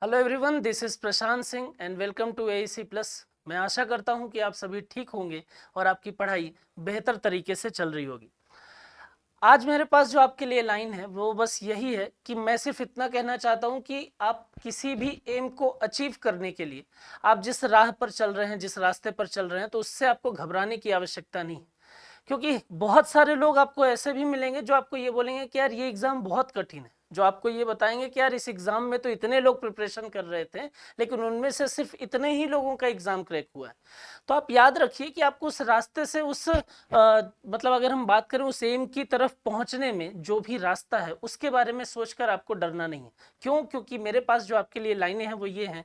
Hello everyone, this is Prashant Singh and welcome to AEC plus. मैं आशा करता हूं कि आप सभी ठीक होंगे और आपकी पढ़ाई बेहतर तरीके से चल रही होगी। आज मेरे पास जो आपके लिए लाइन है वो बस यही है कि मैं सिर्फ इतना कहना चाहता हूं कि आप किसी भी एम को अचीव करने के लिए आप जिस राह पर चल रहे हैं, जिस रास्ते पर चल रहे हैं, तो उससे आपको घबराने की आवश्यकता नहीं। क्योंकि बहुत सारे लोग आपको ऐसे भी मिलेंगे जो आपको ये बोलेंगे कि यार ये एग्जाम बहुत कठिन है, जो आपको ये बताएंगे कि यार इस एग्जाम में तो इतने लोग प्रिपरेशन कर रहे थे लेकिन उनमें से सिर्फ इतने ही लोगों का एग्जाम क्रैक हुआ है। तो आप याद रखिए कि आपको उस रास्ते से मतलब अगर हम बात करें उस एम की तरफ पहुंचने में जो भी रास्ता है उसके बारे में सोचकर आपको डरना नहीं है। क्यों? क्योंकि मेरे पास जो आपके लिए लाइनें हैं वो ये हैं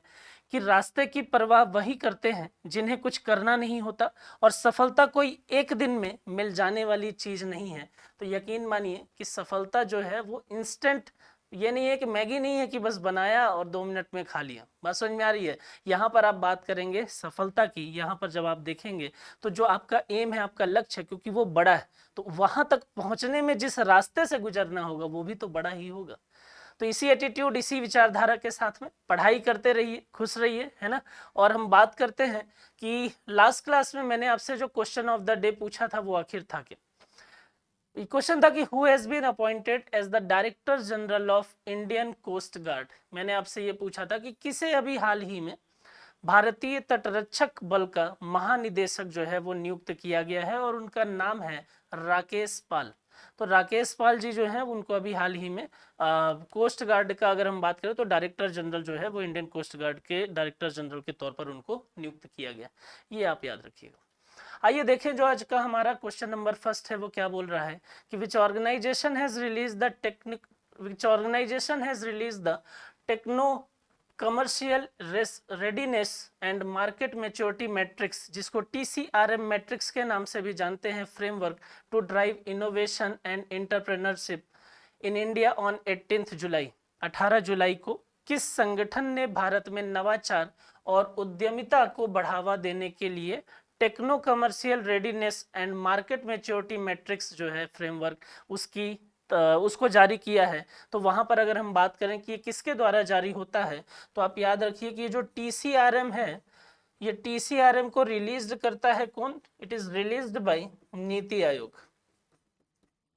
कि रास्ते की परवाह वही करते हैं जिन्हें कुछ करना नहीं होता, और सफलता कोई एक दिन में मिल जाने वाली चीज नहीं है। तो यकीन मानिए कि सफलता जो है वो इंस्टेंट, ये नहीं है कि मैगी नहीं है कि बस बनाया और 2 मिनट में खा लिया। बात समझ में आ रही है? यहाँ पर आप बात करेंगे सफलता की, यहाँ पर जब आप देखेंगे तो जो आपका एम है, आपका लक्ष्य है, क्योंकि वो बड़ा है, तो वहां तक पहुंचने में जिस रास्ते से गुजरना होगा वो भी तो बड़ा ही होगा। तो इसी एटीट्यूड, इसी विचारधारा के साथ में पढ़ाई करते रहिए, खुश रहिए, है ना। और हम बात करते हैं कि लास्ट क्लास में मैंने आपसे जो क्वेश्चन ऑफ द डे पूछा था वो आखिर था क्या? क्वेश्चन था कि who has been appointed as the director general of Indian Coast Guard. मैंने आपसे ये पूछा था कि किसे अभी हाल ही में भारतीय तटरक्षक बल का महानिदेशक जो है वो नियुक्त किया गया है, और उनका नाम है राकेश पाल। तो राकेश पाल जी जो है उनको अभी हाल ही में कोस्ट गार्ड का अगर हम बात करें तो डायरेक्टर जनरल जो है वो इंडियन कोस्ट गार्ड के डायरेक्टर जनरल के तौर पर उनको नियुक्त किया गया। ये आप याद रखिएगा। आइए देखें जो आज का हमारा क्वेश्चन नंबर फर्स्ट है वो क्या बोल रहा है कि which organisation has release the techno commercial readiness and market maturity matrix, जिसको टीसीआरएम मैट्रिक्स के नाम से भी जानते हैं, framework to drive innovation and entrepreneurship in India on 18 July. 18 जुलाई को किस संगठन ने भारत में नवाचार और उद्यमिता को बढ़ावा देने के लिए techno commercial readiness and market maturity matrix जो है फ्रेमवर्क उसको जारी किया है? तो वहां पर अगर हम बात करें कि ये किसके द्वारा जारी होता है, तो आप याद रखिए कि ये जो टीसीआरएम है, ये टीसीआरएम को रिलीज करता है कौन? It is released by NITI Aayog.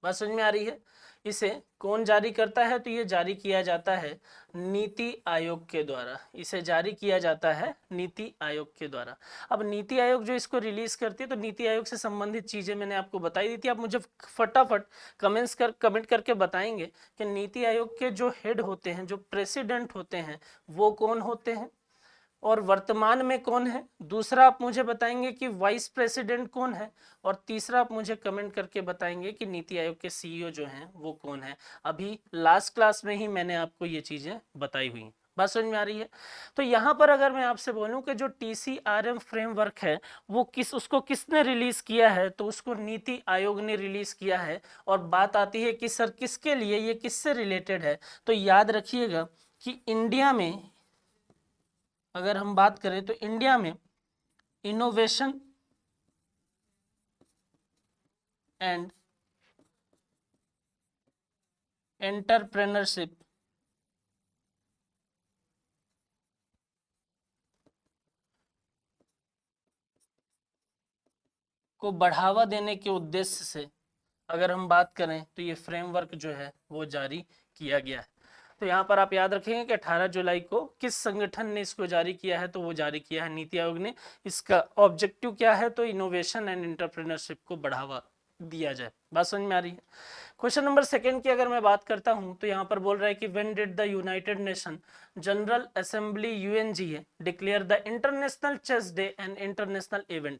बात समझ में आ रही है? इसे कौन जारी करता है? तो ये जारी किया जाता है नीति आयोग के द्वारा। इसे जारी किया जाता है नीति आयोग के द्वारा। अब नीति आयोग जो इसको रिलीज करती है, तो नीति आयोग से संबंधित चीजें मैंने आपको बताई दी थी। आप मुझे फटाफट कमेंट करके बताएंगे कि नीति आयोग के जो हेड होते हैं, जो प्रेसिडेंट होते हैं, वो कौन होते हैं और वर्तमान में कौन है। दूसरा आप मुझे बताएंगे कि वाइस प्रेसिडेंट कौन है, और तीसरा आप मुझे कमेंट करके बताएंगे कि नीति आयोग के सीईओ जो हैं वो कौन है। अभी लास्ट क्लास में ही मैंने आपको ये चीजें बताई हुई। बात समझ में आ रही है? तो यहाँ पर अगर मैं आपसे बोलूं कि जो टीसीआरएम फ्रेमवर्क है वो उसको किसने रिलीज किया है, तो उसको नीति आयोग ने रिलीज किया है। और बात आती है कि सर किसके लिए, ये किससे रिलेटेड है, तो याद रखिएगा कि इंडिया में अगर हम बात करें तो इंडिया में इनोवेशन एंड एंटरप्रेन्योरशिप को बढ़ावा देने के उद्देश्य से अगर हम बात करें तो ये फ्रेमवर्क जो है वो जारी किया गया है। तो यहाँ पर आप याद रखेंगे कि 18 जुलाई को किस संगठन ने इसको जारी किया है, तो वो जारी किया है नीति आयोग ने। इसका ऑब्जेक्टिव क्या है, तो इनोवेशन एंड एंटरप्रेन्योरशिप को बढ़ावा दिया जाए। बात समझ में आ रही है? क्वेश्चन नंबर सेकंड की अगर मैं बात करता हूं तो यहाँ पर बोल रहा है कि when did the United Nation General Assembly UNGA declare the international chess day and international event.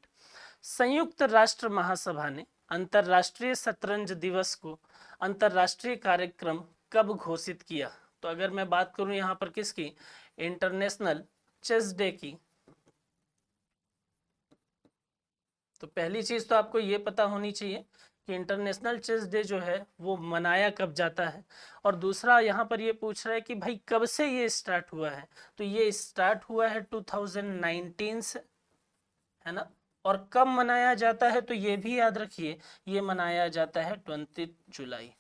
संयुक्त राष्ट्र महासभा ने अंतरराष्ट्रीय शतरंज दिवस को अंतरराष्ट्रीय कार्यक्रम कब घोषित किया? तो अगर मैं बात करूं यहाँ पर किसकी, इंटरनेशनल चेस डे की, तो पहली चीज तो आपको ये पता होनी चाहिए कि इंटरनेशनल चेस डे जो है वो मनाया कब जाता है। और दूसरा यहाँ पर ये पूछ रहा है कि भाई कब से ये स्टार्ट हुआ है, तो ये स्टार्ट हुआ है 2019 से, है ना। और कब मनाया जाता है, तो ये भी याद रखिए, ये मनाया जाता है 20 जुलाई,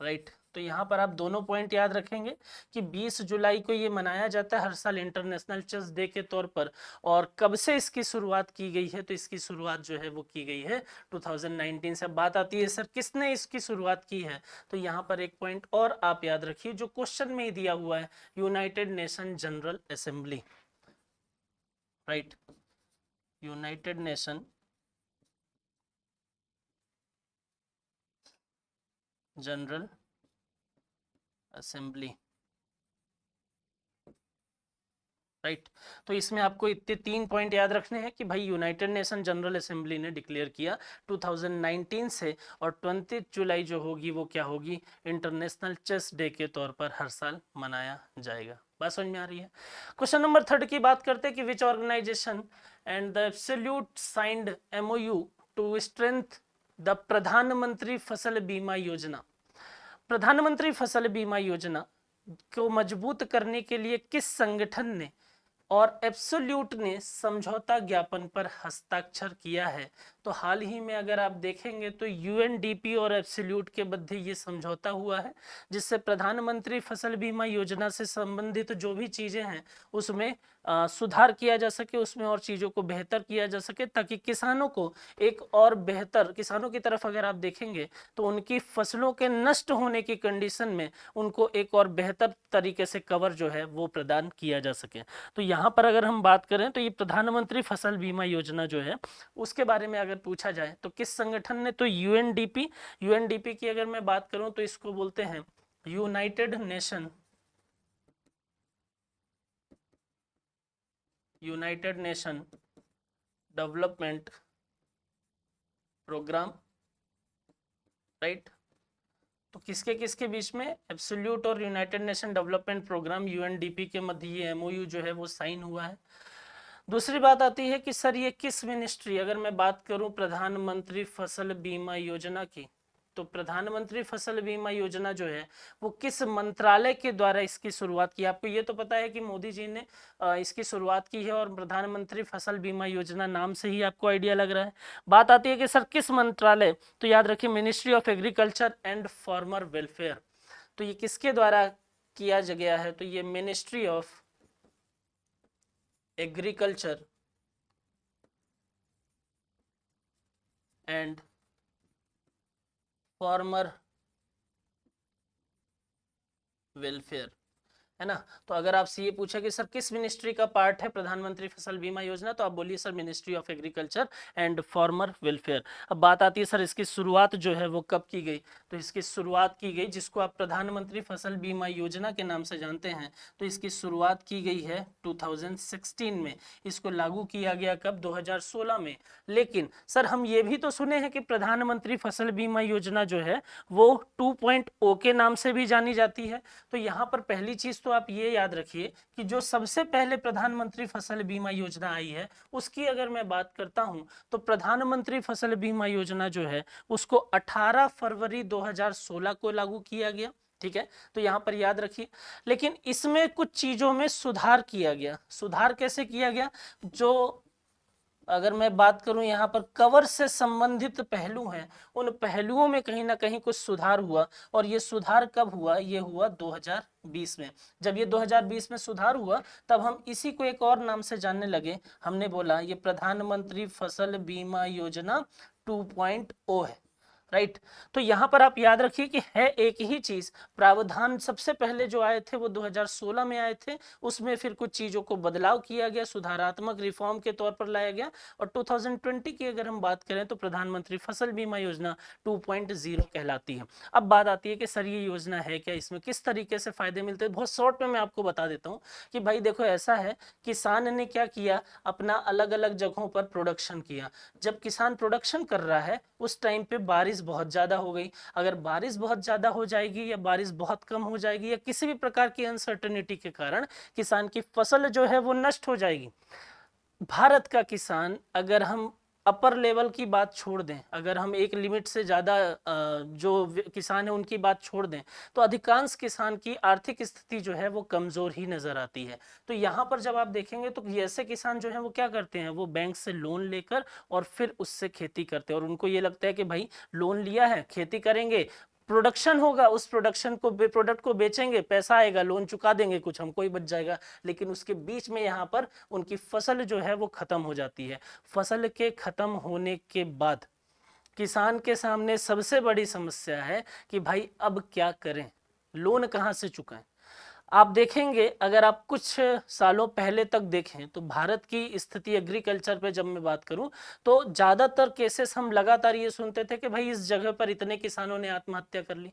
राइट। तो यहाँ पर आप दोनों पॉइंट याद रखेंगे कि 20 जुलाई को ये मनाया जाता है हर साल इंटरनेशनल चेस डे के तौर पर। और कब से इसकी शुरुआत की गई है, तो इसकी शुरुआत जो है वो की गई है 2019 से। बात आती है सर किसने इसकी शुरुआत की है, तो यहाँ पर एक पॉइंट और आप याद रखिए जो क्वेश्चन में ही दिया हुआ है, United Nation General assembly, right, United Nation General assembly, right. तो इसमें आपको इतने 3 पॉइंट याद रखने हैं कि भाई यूनाइटेड नेशन जनरल असेंबली ने डिक्लेयर किया 2019 से, और 20 जुलाई जो होगी वो क्या होगी, इंटरनेशनल चेस डे के तौर पर हर साल मनाया जाएगा। बात समझ में आ रही है। क्वेश्चन नंबर 3 की बात करते हैं कि which organisation and the absolute signed MOU to strength the Pradhan Mantri Fasal बीमा योजना। प्रधानमंत्री फसल बीमा योजना को मजबूत करने के लिए किस संगठन ने और एब्सोल्यूट ने समझौता ज्ञापन पर हस्ताक्षर किया है, तो हाल ही में अगर आप देखेंगे तो UNDP और एब्सोल्यूट के मध्य ये समझौता हुआ है, जिससे प्रधानमंत्री फसल बीमा योजना से संबंधित जो भी चीजें हैं उसमें सुधार किया जा सके, उसमें और चीजों को बेहतर किया जा सके, ताकि किसानों को एक और बेहतर, किसानों की तरफ अगर आप देखेंगे तो उनकी फसलों के नष्ट होने की कंडीशन में उनको एक और बेहतर तरीके से कवर जो है वो प्रदान किया जा सके। तो यहाँ पर अगर हम बात करें तो ये प्रधानमंत्री फसल बीमा योजना जो है उसके बारे में अगर पूछा जाए तो किस संगठन ने, तो यूएनडीपी की अगर मैं बात करूं तो इसको बोलते हैं United Nation Development Program, right. तो किसके किसके बीच में, एब्सोल्यूट और United Nation Development Program UNDP के मध्य ये MOU जो है वो साइन हुआ है। दूसरी बात आती है कि सर ये किस मिनिस्ट्री, अगर मैं बात करूं प्रधानमंत्री फसल बीमा योजना की, तो प्रधानमंत्री फसल बीमा योजना जो है वो किस मंत्रालय के द्वारा इसकी शुरुआत की। आपको ये तो पता है कि मोदी जी ने इसकी शुरुआत की है, और प्रधानमंत्री फसल बीमा योजना नाम से ही आपको आइडिया लग रहा है। बात आती है कि सर किस मंत्रालय, तो याद रखिए ministry of agriculture and farmer welfare. तो ये किसके द्वारा किया गया है, तो ये ministry of agriculture and farmer welfare, है ना। तो अगर आपसे ये पूछा कि सर किस मिनिस्ट्री का पार्ट है प्रधानमंत्री फसल बीमा योजना, तो आप बोलिए sir ministry of agriculture and farmer welfare. अब बात आती है सर इसकी शुरुआत जो है वो कब की गई, तो इसकी शुरुआत की गई, जिसको आप प्रधानमंत्री फसल बीमा योजना के नाम से जानते हैं, तो इसकी शुरुआत की गई है 2016 में। इसको लागू किया गया कब, 2016 में। लेकिन सर हम ये भी तो सुने हैं कि प्रधानमंत्री फसल बीमा योजना जो है वो 2.0 के नाम से भी जानी जाती है। तो यहाँ पर पहली चीज तो आप ये याद रखिए कि जो सबसे पहले प्रधानमंत्री फसल बीमा योजना आई है उसकी अगर मैं बात करता हूं, तो प्रधानमंत्री फसल बीमा योजना जो है उसको 18 फरवरी 2016 को लागू किया गया, ठीक है। तो यहां पर याद रखिए, लेकिन इसमें कुछ चीजों में सुधार किया गया। सुधार कैसे किया गया, जो अगर मैं बात करूं यहाँ पर कवर से संबंधित पहलू हैं, उन पहलुओं में कहीं ना कहीं कुछ सुधार हुआ। और ये सुधार कब हुआ, ये हुआ 2020 में। जब ये 2020 में सुधार हुआ तब हम इसी को एक और नाम से जानने लगे, हमने बोला ये प्रधानमंत्री फसल बीमा योजना 2.0 है, राइट। तो यहाँ पर आप याद रखिए कि है एक ही चीज, प्रावधान सबसे पहले जो आए थे वो 2016 में आए थे, उसमें फिर कुछ चीजों को बदलाव किया गया, सुधारात्मक रिफॉर्म के तौर पर लाया गया। और 2020 की अगर हम बात करें तो प्रधानमंत्री फसल बीमा योजना 2.0 कहलाती है। अब बात आती है कि सर ये योजना है क्या, इसमें किस तरीके से फायदे मिलते हैं। बहुत शॉर्ट में मैं आपको बता देता हूँ कि भाई देखो ऐसा है, किसान ने क्या किया, अपना अलग अलग जगहों पर प्रोडक्शन किया। जब किसान प्रोडक्शन कर रहा है उस टाइम पे बारिश बहुत ज्यादा हो गई। अगर बारिश बहुत ज्यादा हो जाएगी या बारिश बहुत कम हो जाएगी या किसी भी प्रकार की अनसर्टेनिटी के कारण किसान की फसल जो है वो नष्ट हो जाएगी। भारत का किसान, अगर हम अपर लेवल की बात छोड़ दें, अगर हम एक लिमिट से ज़्यादा जो किसान है उनकी बात छोड़ दें, तो अधिकांश किसान की आर्थिक स्थिति जो है वो कमज़ोर ही नज़र आती है। तो यहाँ पर जब आप देखेंगे तो ऐसे किसान जो है वो क्या करते हैं, वो बैंक से लोन लेकर और फिर उससे खेती करते हैं। और उनको ये लगता है कि भाई लोन लिया है, खेती करेंगे, प्रोडक्शन होगा, उस प्रोडक्ट को बेचेंगे, पैसा आएगा, लोन चुका देंगे, कुछ हमको ही बच जाएगा। लेकिन उसके बीच में यहाँ पर उनकी फसल जो है वो खत्म हो जाती है। फसल के खत्म होने के बाद किसान के सामने सबसे बड़ी समस्या है कि भाई अब क्या करें, लोन कहाँ से चुकाएं। आप देखेंगे, अगर आप कुछ सालों पहले तक देखें तो भारत की स्थिति एग्रीकल्चर पे जब मैं बात करूं तो ज्यादातर केसेस हम लगातार ये सुनते थे कि भाई इस जगह पर इतने किसानों ने आत्महत्या कर ली।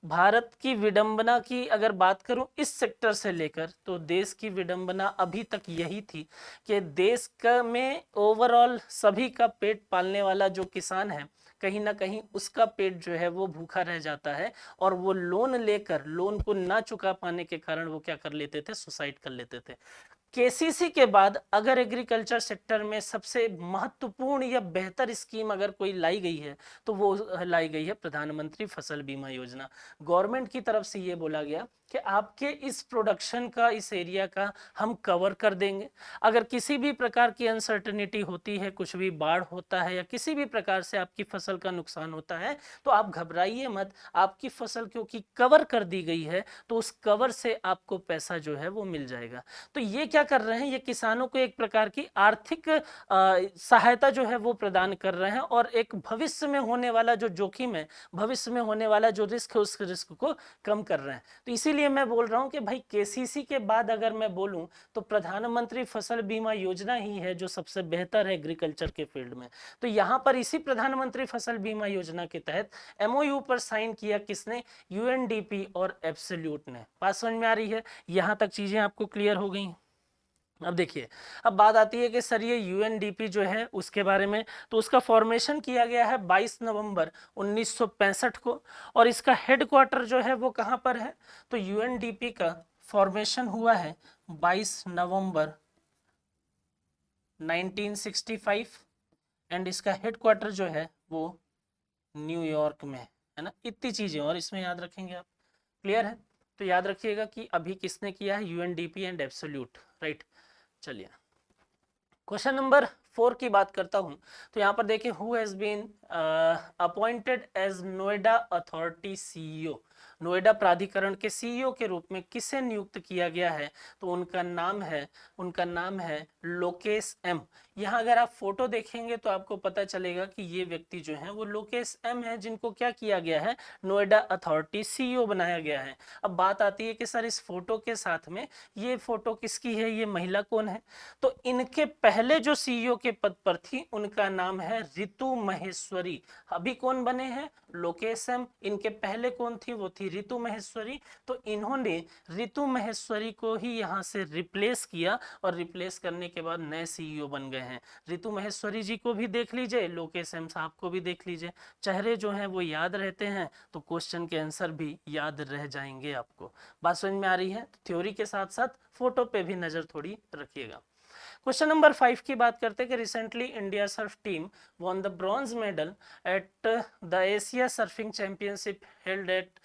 भारत की विडंबना की अगर बात करूं इस सेक्टर से लेकर, तो देश की विडंबना अभी तक यही थी कि देश का में ओवरऑल सभी का पेट पालने वाला जो किसान है, कहीं ना कहीं उसका पेट जो है वो भूखा रह जाता है, और वो लोन लेकर लोन को ना चुका पाने के कारण वो क्या कर लेते थे, सुसाइड कर लेते थे। केसीसी के बाद अगर एग्रीकल्चर सेक्टर में सबसे महत्वपूर्ण या बेहतर स्कीम अगर कोई लाई गई है तो वो लाई गई है प्रधानमंत्री फसल बीमा योजना। गवर्नमेंट की तरफ से ये बोला गया कि आपके इस प्रोडक्शन का, इस एरिया का हम कवर कर देंगे। अगर किसी भी प्रकार की अनसर्टेनिटी होती है, कुछ भी बाढ़ होता है या किसी भी प्रकार से आपकी फसल का नुकसान होता है, तो आप घबराइए मत, आपकी फसल क्योंकि कवर कर दी गई है तो उस कवर से आपको पैसा जो है वो मिल जाएगा। तो ये क्या कर रहे हैं, ये किसानों को एक प्रकार की आर्थिक सहायता जो है वो प्रदान कर रहे हैं, और एक भविष्य में होने वाला जो जोखिम है, भविष्य में होने वाला जो रिस्क है, उस रिस्क को कम कर रहे हैं। तो इसीलिए मैं बोल रहा हूं कि भाई केसीसी के बाद अगर मैं बोलूं तो प्रधानमंत्री फसल बीमा योजना ही है जो सबसे बेहतर है एग्रीकल्चर के फील्ड में। तो यहां पर इसी प्रधानमंत्री फसल बीमा योजना के तहत एमओयू पर साइन किया किसने, यूएनडीपी और एब्सोल्यूट ने। बात समझ में आ रही है, यहां तक चीजें आपको क्लियर हो गई। अब देखिए, अब बात आती है कि सर ये यूएनडीपी जो है उसके बारे में, तो उसका फॉर्मेशन किया गया है 22 नवंबर 1965 को, और इसका हेडक्वार्टर जो है वो कहाँ पर है, तो यूएनडीपी का फॉर्मेशन हुआ है 22 नवंबर 1965, एंड इसका हेडक्वार्टर जो है वो न्यूयॉर्क में है ना। इतनी चीजें और इसमें याद रखेंगे आप, क्लियर है। तो याद रखिएगा कि अभी किसने किया है, यूएनडीपी एंड एब्सोल्यूट, राइट। चलिए क्वेश्चन नंबर 4 की बात करता हूं। तो यहाँ पर देखिए, who has been appointed as Noida authority CEO, Noida प्राधिकरण के सीईओ के रूप में किसे नियुक्त किया गया है, तो उनका नाम है लोकेश एम। यहाँ अगर आप फोटो देखेंगे तो आपको पता चलेगा कि ये व्यक्ति जो है वो लोकेश एम है, जिनको क्या किया गया है, नोएडा अथॉरिटी सीईओ बनाया गया है। अब बात आती है कि सर इस फोटो के साथ में ये फोटो किसकी है, ये महिला कौन है, तो इनके पहले जो सीईओ के पद पर थी उनका नाम है रितु महेश्वरी। अभी कौन बने हैं, लोकेश एम, इनके पहले कौन थी, वो थी रितु महेश्वरी। तो इन्होंने रितु महेश्वरी को ही यहाँ से रिप्लेस किया, और रिप्लेस करने के बाद नए सीईओ बन गए हैं। रितु महेश्वरी जी को भी देख लीजिए, लोकेश एम साहब को भी देख लीजिए, चेहरे जो हैं वो याद रहते हैं तो क्वेश्चन के आंसर भी याद रह जाएंगे आपको। बात समझ में आ रही है, थ्योरी के साथ साथ फोटो पे भी नजर थोड़ी रखिएगा। क्वेश्चन नंबर 5 की बात करते हैं कि recently India surf team won the bronze medal at the Asia surfing championship held at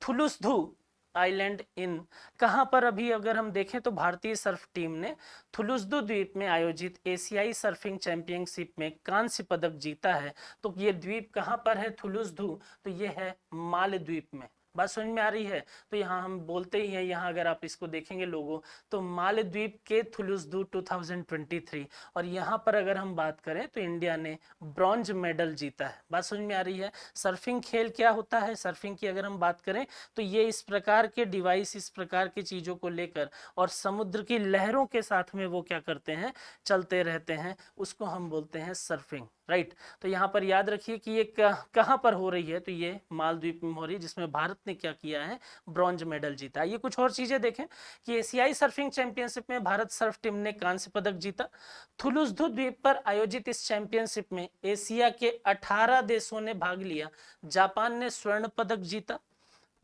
Thulusdhoo island in, कहां पर अभी अगर हम देखें तो भारतीय सर्फ टीम ने थुलुसधु द्वीप में आयोजित एशियाई सर्फिंग चैंपियनशिप में कांस्य पदक जीता है। तो ये द्वीप कहां पर है, थुलुसधु, तो ये है मालद्वीप में। बात समझ में आ रही है। तो यहाँ हम बोलते ही हैं, यहाँ अगर आप इसको देखेंगे लोगो, तो मालद्वीप के थुलुसधु 2023, और यहाँ पर अगर हम बात करें तो इंडिया ने ब्रॉन्ज मेडल जीता है। बात समझ में आ रही है। सर्फिंग खेल क्या होता है, सर्फिंग की अगर हम बात करें तो ये इस प्रकार के डिवाइस, इस प्रकार की चीजों को लेकर और समुद्र की लहरों के साथ में वो क्या करते हैं, चलते रहते हैं, उसको हम बोलते हैं सर्फिंग, राइट। तो यहाँ पर याद रखिए कि ये कहाँ पर हो रही है, तो ये मालद्वीप में हो रही है, जिसमें भारत ने क्या किया है, ब्रॉन्ज मेडल जीता है। ये कुछ और चीजें देखें कि एशियाई सर्फिंग चैंपियनशिप में भारत सर्फ टीम ने कांस्य पदक जीता। थुलुसधु द्वीप पर आयोजित इस चैंपियनशिप में एशिया के 18 देशों ने भाग लिया। जापान ने स्वर्ण पदक जीता।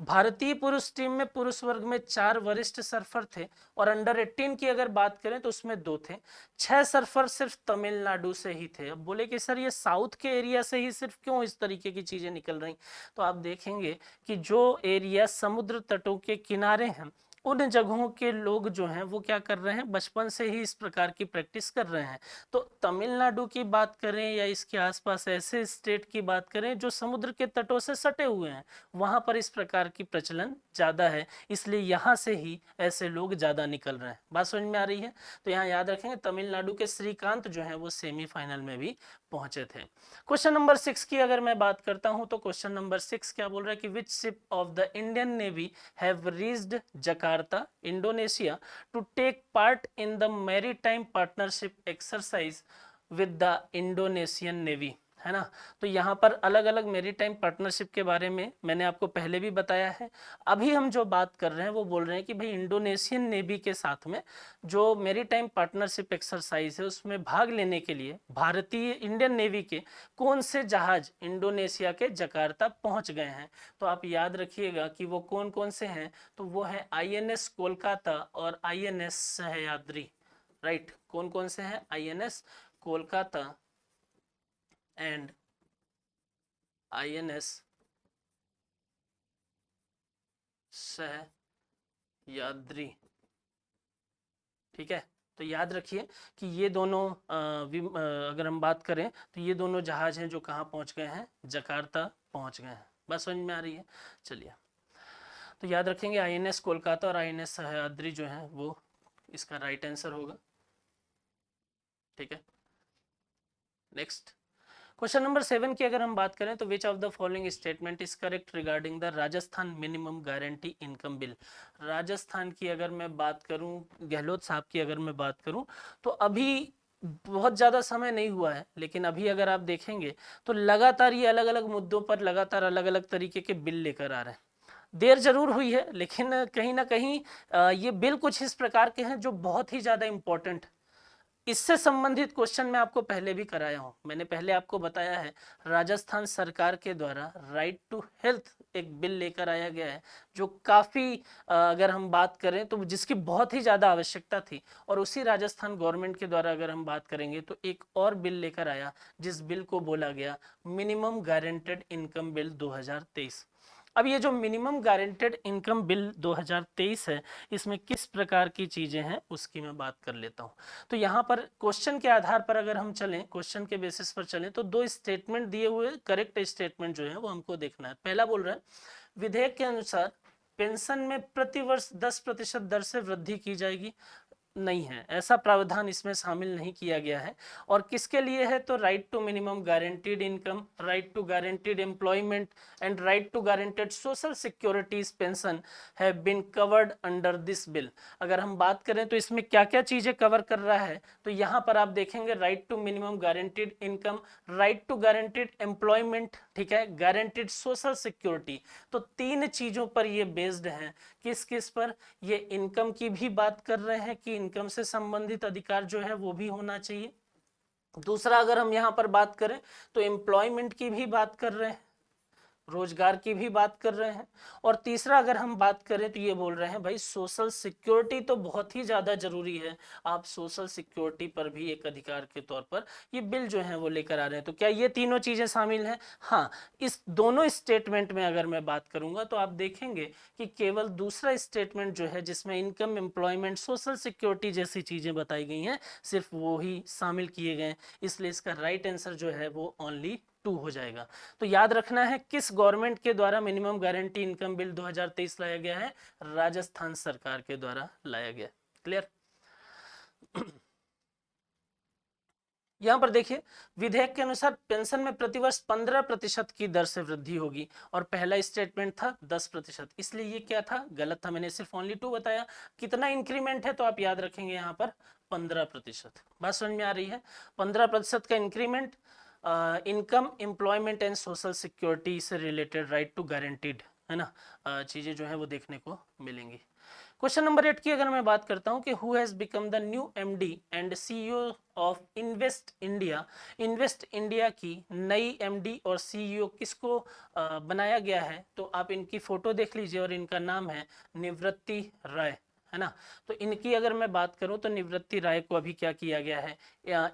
भारतीय पुरुष टीम में पुरुष वर्ग में 4 वरिष्ठ सर्फर थे, और अंडर 18 की अगर बात करें तो उसमें 2 थे। 6 सर्फर सिर्फ तमिलनाडु से ही थे। अब बोले कि सर ये साउथ के एरिया से ही सिर्फ क्यों इस तरीके की चीजें निकल रही, तो आप देखेंगे कि जो एरिया समुद्र तटों के किनारे हैं उन जगहों के लोग जो हैं वो क्या कर रहे हैं, बचपन से ही इस प्रकार की प्रैक्टिस कर रहे हैं। तो तमिलनाडु की बात करें या इसके आसपास ऐसे स्टेट की बात करें जो समुद्र के तटों से सटे हुए हैं, वहाँ पर इस प्रकार की प्रचलन ज़्यादा है, इसलिए यहाँ से ही ऐसे लोग ज़्यादा निकल रहे हैं। बात समझ में आ रही है? तो यहाँ याद रखेंगे तमिलनाडु के श्रीकांत जो है वो सेमीफाइनल में भी पहुंचे थे। क्वेश्चन नंबर 6 की अगर मैं बात करता हूं तो क्वेश्चन नंबर 6 क्या बोल रहा है कि which ship of the Indian navy have reached Jakarta Indonesia to take part in the maritime partnership exercise with the Indonesian navy, है ना। तो यहाँ पर अलग अलग मैरीटाइम पार्टनरशिप के बारे में मैंने आपको पहले भी बताया है। अभी हम जो बात कर रहे हैं वो बोल रहे हैं कि भाई इंडोनेशियन नेवी के साथ में जो मैरीटाइम पार्टनरशिप एक्सरसाइज है उसमें भाग लेने के लिए भारतीय इंडियन नेवी के कौन से जहाज इंडोनेशिया के जकार्ता पहुंच गए हैं। तो आप याद रखिएगा कि वो कौन कौन से हैं, तो वो है INS कोलकाता और INS सह्याद्री। राइट, कौन कौन से हैं? INS Kolkata and INS Sahyadri. ठीक है, तो याद रखिए कि ये दोनों अगर हम बात करें तो ये दोनों जहाज हैं जो कहाँ पहुँच गए हैं, जकार्ता पहुँच गए हैं। बस समझ में आ रही है? चलिए, तो याद रखेंगे INS कोलकाता और INS सह्याद्री जो है वो इसका राइट आंसर होगा। ठीक है, नेक्स्ट क्वेश्चन नंबर 7 की अगर हम बात करें तो which of the following statement is correct regarding the Rajasthan minimum guarantee income bill. Rajasthan की अगर मैं बात करूं, गहलोत साहब की अगर मैं बात करूं, तो अभी बहुत ज़्यादा समय नहीं हुआ है, लेकिन अभी अगर आप देखेंगे तो लगातार ये अलग अलग मुद्दों पर लगातार अलग अलग तरीके के बिल लेकर आ रहे हैं। देर जरूर हुई है, लेकिन कहीं ना कहीं ये बिल कुछ इस प्रकार के हैं जो बहुत ही ज़्यादा इम्पोर्टेंट। इससे संबंधित क्वेश्चन मैं आपको पहले भी कराया हूं। मैंने पहले आपको बताया है राजस्थान सरकार के द्वारा राइट टू हेल्थ एक बिल लेकर आया गया है जो काफ़ी अगर हम बात करें तो जिसकी बहुत ही ज़्यादा आवश्यकता थी। और उसी राजस्थान गवर्नमेंट के द्वारा अगर हम बात करेंगे तो एक और बिल लेकर आया जिस बिल को बोला गया मिनिमम गारंटेड इनकम बिल 2023। अब ये जो मिनिमम गारंटेड इनकम बिल 2023 है, इसमें किस प्रकार की चीज़ें हैं उसकी मैं बात कर लेता हूँ। तो यहाँ पर क्वेश्चन के आधार पर अगर हम चलें, क्वेश्चन के बेसिस पर चलें, तो दो स्टेटमेंट दिए हुए करेक्ट स्टेटमेंट जो है वो हमको देखना है। पहला बोल रहा है विधेयक के अनुसार पेंशन में प्रतिवर्ष 10% दर से वृद्धि की जाएगी। नहीं है, ऐसा प्रावधान इसमें शामिल नहीं किया गया है। और किसके लिए है? तो right to minimum guaranteed income, right to guaranteed employment and right to guaranteed social securities pension have been covered under this bill. अगर हम बात करें तो इसमें क्या क्या चीजें कवर कर रहा है, तो यहाँ पर आप देखेंगे right to minimum guaranteed income, right to guaranteed employment, ठीक है, गारंटीड सोशल सिक्योरिटी। तो तीन चीजों पर ये बेस्ड है। किस किस पर? ये इनकम की भी बात कर रहे हैं कि इनकम से संबंधित अधिकार जो है वो भी होना चाहिए। दूसरा अगर हम यहाँ पर बात करें तो एम्प्लॉयमेंट की भी बात कर रहे हैं, रोजगार की भी बात कर रहे हैं। और तीसरा अगर हम बात करें तो ये बोल रहे हैं भाई सोशल सिक्योरिटी तो बहुत ही ज़्यादा जरूरी है, आप सोशल सिक्योरिटी पर भी एक अधिकार के तौर पर ये बिल जो है वो लेकर आ रहे हैं। तो क्या ये तीनों चीज़ें शामिल हैं? हाँ, इस दोनों स्टेटमेंट में अगर मैं बात करूंगा तो आप देखेंगे कि केवल दूसरा स्टेटमेंट जो है जिसमें इनकम, एम्प्लॉयमेंट, सोशल सिक्योरिटी जैसी चीज़ें बताई गई हैं, सिर्फ वो ही शामिल किए गए, इसलिए इसका राइट आंसर जो है वो ओनली 2 हो जाएगा। तो याद रखना है किस गवर्नमेंट के द्वारा मिनिमम गारंटी इनकम बिल 2023 लाया गया है? राजस्थान सरकार के द्वारा लाया गया। क्लियर? यहां पर देखिए विधेयक के अनुसार पेंशन में प्रतिवर्ष 15% की दर से वृद्धि होगी और पहला स्टेटमेंट था 10%, इसलिए ये क्या था? गलत था। मैंने सिर्फ ओनली 2 बताया। कितना इंक्रीमेंट है? तो आप याद रखेंगे यहाँ पर 15%। बात समझ में आ रही है? 15% का increment, income, employment and social security से रिलेटेड राइट टू गारंटीड, है ना, चीज़ें जो है वो देखने को मिलेंगी। क्वेश्चन नंबर 8 की अगर मैं बात करता हूं कि who has become the new MD and CEO of invest India. Invest India की नई MD और CEO किसको बनाया गया है? तो आप इनकी फोटो देख लीजिए और इनका नाम है निवृत्ति राय, है ना। तो इनकी अगर मैं बात करूं तो निवृत्ति राय को अभी क्या किया गया है?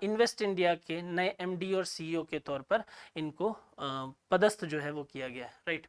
इन्वेस्ट इंडिया के नए MD और CEO के तौर पर इनको पदस्थ जो है वो किया गया है। राइट,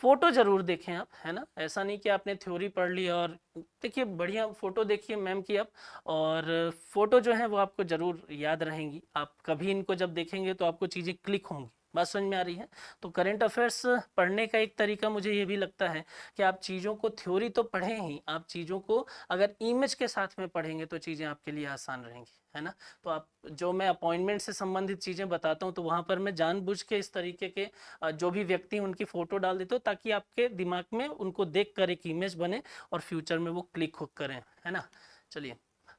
फोटो जरूर देखें आप, है ना, ऐसा नहीं कि आपने थ्योरी पढ़ ली और देखिए बढ़िया फोटो देखिए मैम की आप, और फोटो जो है वो आपको जरूर याद रहेंगी, आप कभी इनको जब देखेंगे तो आपको चीज़ें क्लिक होंगी। बात समझ में आ रही है? तो करंट अफेयर्स पढ़ने का एक तरीका मुझे ये भी लगता है कि आप चीज़ों को थ्योरी तो पढ़ें ही, आप चीज़ों को अगर इमेज के साथ में पढ़ेंगे तो चीज़ें आपके लिए आसान रहेंगी, है ना। तो आप जो मैं अपॉइंटमेंट से संबंधित चीज़ें बताता हूँ तो वहाँ पर मैं जानबूझ के इस तरीके के जो भी व्यक्ति उनकी फ़ोटो डाल देता हूँ ताकि आपके दिमाग में उनको देख कर एक इमेज बने और फ्यूचर में वो क्लिक हो करें, है ना। चलिए,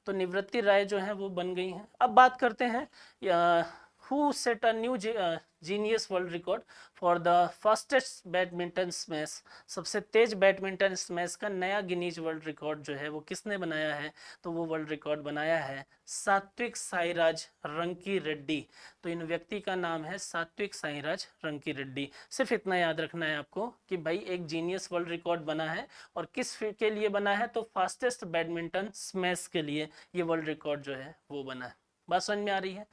तो निवृत्ति राय जो है वो बन गई हैं। अब बात करते हैं who set a new genius world record for the fastest badminton smash. सबसे तेज बैडमिंटन स्मैश का नया गिनीज वर्ल्ड रिकॉर्ड जो है वो किसने बनाया है? तो वो वर्ल्ड रिकॉर्ड बनाया है सात्विक साईराज रंकी रेड्डी। तो इन व्यक्ति का नाम है सात्विक साईराज रंकी रेड्डी। सिर्फ इतना याद रखना है आपको कि भाई एक जीनियस वर्ल्ड रिकॉर्ड बना है और किस के लिए बना है? तो फास्टेस्ट बैडमिंटन स्मैश के लिए ये वर्ल्ड रिकॉर्ड जो है वो बना है। बात समझ में आ रही है?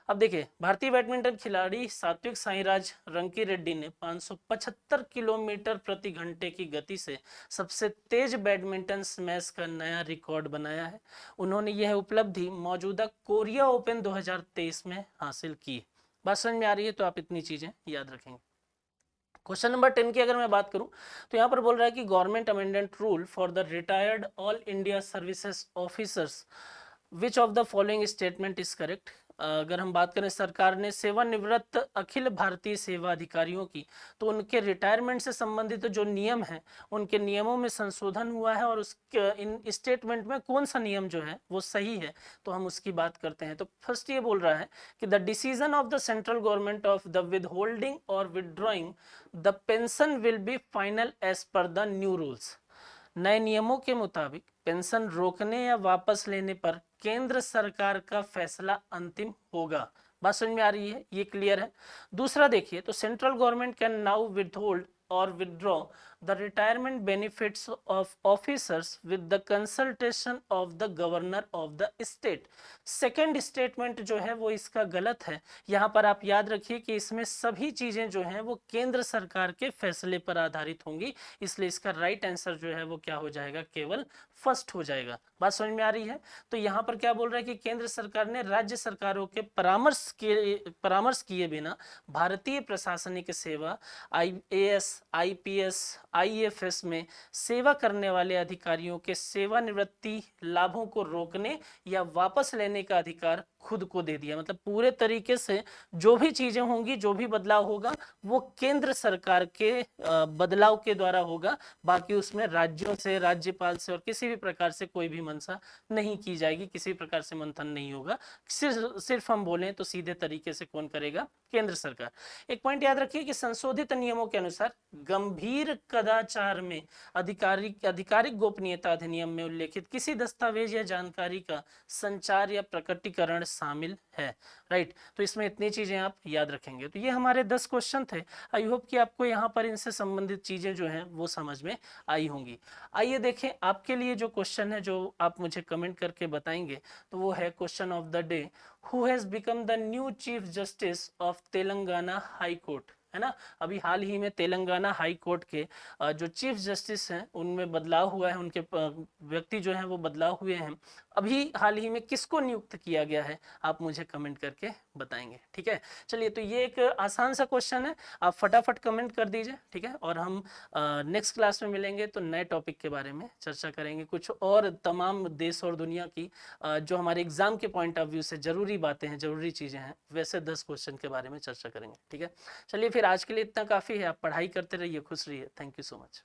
अब देखिए, भारतीय बैडमिंटन खिलाड़ी सात्विक साईराज रंकी रेड्डी ने 575 किलोमीटर प्रति घंटे की गति से सबसे तेज बैडमिंटन स्मैश का नया रिकॉर्ड बनाया है। उन्होंने यह उपलब्धि मौजूदा कोरिया ओपन 2023 में हासिल की। बात समझ में आ रही है? तो आप इतनी चीजें याद रखेंगे। क्वेश्चन नंबर 10 की अगर मैं बात करूं तो यहाँ पर बोल रहा है कि government amendment rule for the retired all India services officers which of the following statement is correct. अगर हम बात करें सरकार ने सेवानिवृत्त अखिल भारतीय सेवा अधिकारियों की, तो उनके रिटायरमेंट से संबंधित जो नियम हैं उनके नियमों में संशोधन हुआ है और उसके इन स्टेटमेंट में कौन सा नियम जो है वो सही है, तो हम उसकी बात करते हैं। तो फर्स्ट ये बोल रहा है कि the decision of the central government of the withholding और withdrawing the pension will be final as per the new rules. नए नियमों के मुताबिक पेंशन रोकने या वापस लेने पर केंद्र सरकार का फैसला अंतिम होगा। बात समझ में आ रही है? ये क्लियर है। दूसरा देखिए, तो central government can now withhold और withdraw the retirement benefits of officers with the consultation of the governor of the state। Second statement जो है वो इसका गलत है। यहाँ पर आप याद रखिए कि इसमें सभी चीजें जो हैं वो केंद्र सरकार के फैसले पर आधारित होंगी, इसलिए इसका राइट आंसर जो है वो क्या हो जाएगा? केवल फर्स्ट हो जाएगा। बात समझ में आ रही है? तो यहाँ पर क्या बोल रहा है कि केंद्र सरकार ने राज्य सरकारों के परामर्श किए बिना भारतीय प्रशासनिक सेवा IAS, IPS, IFS में सेवा करने वाले अधिकारियों के सेवानिवृत्ति लाभों को रोकने या वापस लेने का अधिकार खुद को दे दिया। मतलब पूरे तरीके से जो भी चीजें होंगी, जो भी बदलाव होगा वो केंद्र सरकार के बदलाव के द्वारा होगा। बाकी उसमें राज्यों से, राज्यपाल से और किसी भी प्रकार से कोई भी मंशा नहीं की जाएगी, किसी प्रकार से मंथन नहीं होगा। सिर्फ हम बोलें तो सीधे तरीके से कौन करेगा? केंद्र सरकार। एक पॉइंट याद रखिए कि संशोधित नियमों के अनुसार गंभीर कदाचार में आधिकारिक गोपनीयता अधिनियम में उल्लेखित किसी दस्तावेज या जानकारी का संचार या प्रकटीकरण शामिल है। राइट, तो इसमें इतनी चीजें आप याद रखेंगे। तो ये हमारे 10 क्वेश्चन थे। आई होप कि आपको यहाँ पर इनसे संबंधित चीजें जो हैं वो समझ में आई होंगी। आइए देखें आपके लिए जो क्वेश्चन है जो आप मुझे कमेंट करके बताएंगे, तो वो है question of the day, who has become the new chief justice of Telangana high court. है ना, अभी हाल ही में तेलंगाना हाई कोर्ट के जो चीफ जस्टिस हैं उनमें बदलाव हुआ है, उनके व्यक्ति जो हैं वो बदलाव हुए हैं। अभी हाल ही में किसको नियुक्त किया गया है आप मुझे कमेंट करके बताएंगे। ठीक है, चलिए, तो ये एक आसान सा क्वेश्चन है, आप फटाफट कमेंट कर दीजिए। ठीक है, और हम नेक्स्ट क्लास में मिलेंगे तो नए टॉपिक के बारे में चर्चा करेंगे, कुछ और तमाम देश और दुनिया की जो हमारे एग्जाम के पॉइंट ऑफ व्यू से जरूरी बातें हैं, जरूरी चीजें हैं, वैसे 10 क्वेश्चन के बारे में चर्चा करेंगे। ठीक है, चलिए फिर आज के लिए इतना काफी है। आप पढ़ाई करते रहिए, खुश रहिए। Thank you so much.